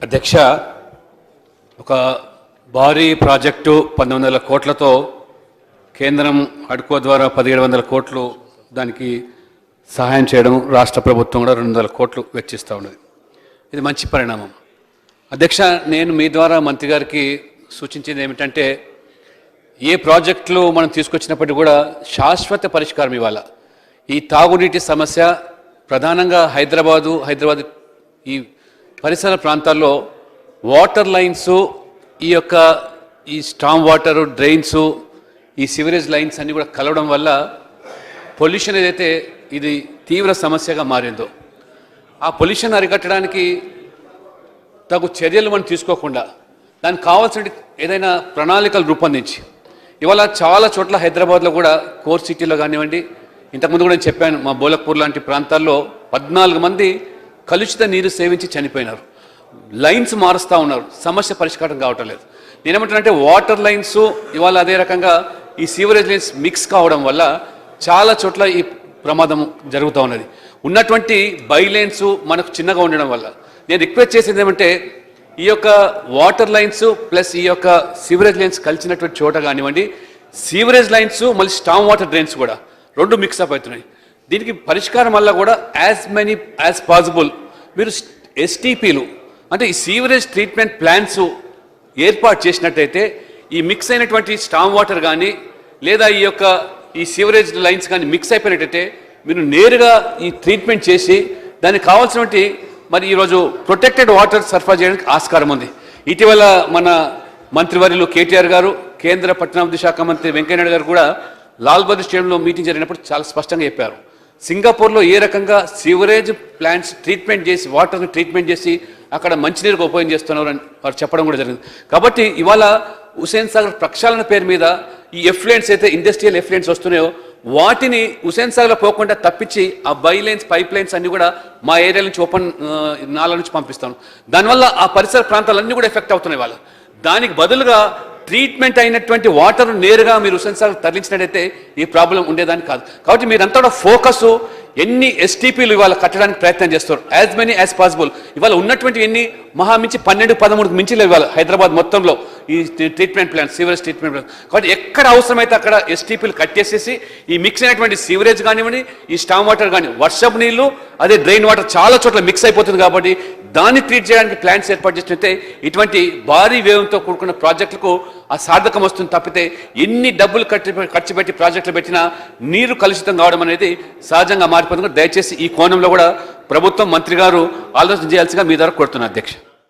అధ్యక్ష, ఒక భారీ ప్రాజెక్టు 1900 కోట్లతో కేంద్రం హడ్కో ద్వారా 1700 కోట్లు దానికి సహాయం చేయడం, రాష్ట్ర ప్రభుత్వం కూడా 200 కోట్లు వెచ్చిస్తూ ఉన్నది. ఇది మంచి పరిణామం. అధ్యక్ష, నేను మీ ద్వారా మంత్రి గారికి సూచించింది ఏమిటంటే, ఏ ప్రాజెక్టులు మనం తీసుకొచ్చినప్పటికీ కూడా శాశ్వత పరిష్కారం ఇవ్వాలి. ఈ తాగునీటి సమస్య ప్రధానంగా హైదరాబాద్ ఈ పరిసర ప్రాంతాల్లో వాటర్ లైన్స్, ఈ స్టామ్ వాటర్ డ్రైన్స్, ఈ సివరేజ్ లైన్స్ అన్నీ కూడా కలవడం వల్ల పొల్యూషన్ ఏదైతే ఇది తీవ్ర సమస్యగా మారిందో, ఆ పొల్యూషన్ అరికట్టడానికి తగు చర్యలు మనం తీసుకోకుండా దానికి కావాల్సిన ఏదైనా ప్రణాళికలు రూపొందించి, ఇవాళ చాలా చోట్ల హైదరాబాద్లో కూడా కోర్ సిటీలో కానివ్వండి, ఇంతకుముందు కూడా నేను చెప్పాను, మా బోలక్పూర్ లాంటి ప్రాంతాల్లో 14 మంది కలుషిత నీరు సేవించి చనిపోయినారు. లైన్స్ మారుస్తూ ఉన్నారు, సమస్య పరిష్కారం కావటం లేదు. నేనేమంటున్నానంటే, వాటర్ లైన్స్ ఇవాళ అదే రకంగా ఈ సీవరేజ్ లైన్స్ మిక్స్ కావడం వల్ల చాలా చోట్ల ఈ ప్రమాదం జరుగుతూ ఉన్నది. ఉన్నటువంటి బై లైన్స్ మనకు చిన్నగా ఉండడం వల్ల నేను రిక్వెస్ట్ చేసేది ఏమంటే, ఈ యొక్క వాటర్ లైన్స్ ప్లస్ ఈ యొక్క సీవరేజ్ లైన్స్ కలిసినటువంటి చోట కానివ్వండి, సీవరేజ్ లైన్స్ మళ్ళీ స్టామ్ వాటర్ డ్రైన్స్ కూడా రెండు మిక్సప్ అవుతున్నాయి. దీనికి పరిష్కారం వల్ల కూడా యాజ్ పాసిబుల్ మీరు ఎస్టీపీలు అంటే ఈ సీవరేజ్ ట్రీట్మెంట్ ప్లాంట్స్ ఏర్పాటు చేసినట్టయితే, ఈ మిక్స్ అయినటువంటి స్టామ్ వాటర్ కానీ లేదా ఈ సీవరేజ్ లైన్స్ కానీ మిక్స్ అయిపోయినట్టయితే మీరు నేరుగా ఈ ట్రీట్మెంట్ చేసి దానికి కావాల్సినటువంటి మరి ఈరోజు ప్రొటెక్టెడ్ వాటర్ సరఫరా చేయడానికి ఆస్కారం ఉంది. ఇటీవల మన మంత్రివర్యులు కేటీఆర్ గారు, కేంద్ర పట్టణాభివృద్ధి శాఖ మంత్రి వెంకయ్యనాయుడు గారు కూడా లాల్ బహదూర్ స్టేడియంలో మీటింగ్ జరిగినప్పుడు చాలా స్పష్టంగా చెప్పారు, సింగపూర్లో ఏ రకంగా సీవరేజ్ ప్లాంట్స్ ట్రీట్మెంట్ చేసి, వాటర్ని ట్రీట్మెంట్ చేసి అక్కడ మంచినీరుకు ఉపయోగం చేస్తున్నారు అని వారు చెప్పడం కూడా జరిగింది. కాబట్టి ఇవాళ హుసేన్ సాగర్ ప్రక్షాళన పేరు మీద ఈ ఎఫ్లుయెంట్స్ అయితే ఇండస్ట్రియల్ ఎఫ్లుయెంట్స్ వస్తున్నాయో వాటిని హుసేన్ సాగర్లో పోకుండా తప్పించి ఆ బై లైన్స్, పైప్ లైన్స్ అన్నీ కూడా మా ఏరియా నుంచి నాల నుంచి పంపిస్తాను. దానివల్ల ఆ పరిసర ప్రాంతాలన్నీ కూడా ఎఫెక్ట్ అవుతున్నాయి. వాళ్ళ దానికి బదులుగా ట్రీట్మెంట్ అయినటువంటి వాటర్ నేరుగా మీరు హుసేన్ సాగర్ తరలించినట్టయితే ఈ ప్రాబ్లం ఉండేదాన్ని కాదు. కాబట్టి మీరంతా కూడా ఫోకస్ ఎన్ని ఎస్టీపీలు ఇవాళ కట్టడానికి ప్రయత్నం చేస్తారు, యాజ్ మెనీ యాజ్ పాసిబుల్. ఇవాళ ఉన్నటువంటి ఎన్ని మహా మించి 12-13 మించిలో ఇవాళ హైదరాబాద్ మొత్తంలో ఈ treatment plant, sewerage treatment plant. కాబట్టి ఎక్కడ అవసరమైతే అక్కడ ఎస్టీపీలు కట్టేసేసి ఈ మిక్స్ అయినటువంటి సీవరేజ్ కానివ్వండి, ఈ స్టామ్ వాటర్ కానీ, వర్షపు నీళ్లు అదే డ్రైన్ వాటర్ చాలా చోట్ల మిక్స్ అయిపోతుంది. కాబట్టి దాన్ని ట్రీట్ చేయడానికి ప్లాంట్స్ ఏర్పాటు చేసినట్టే ఇటువంటి భారీ వ్యయంతో కూడుకున్న ప్రాజెక్టులకు ఆ సార్థకం వస్తుంది. తప్పితే ఎన్ని డబ్బులు ఖర్చు పెట్టి ప్రాజెక్టులు పెట్టినా నీరు కలుషితం కావడం అనేది సహజంగా మారిపోతుంది. దయచేసి ఈ కోణంలో కూడా ప్రభుత్వం, మంత్రి గారు ఆలోచన చేయాల్సిగా మీ ద్వారా కోరుతున్నారు అధ్యక్ష.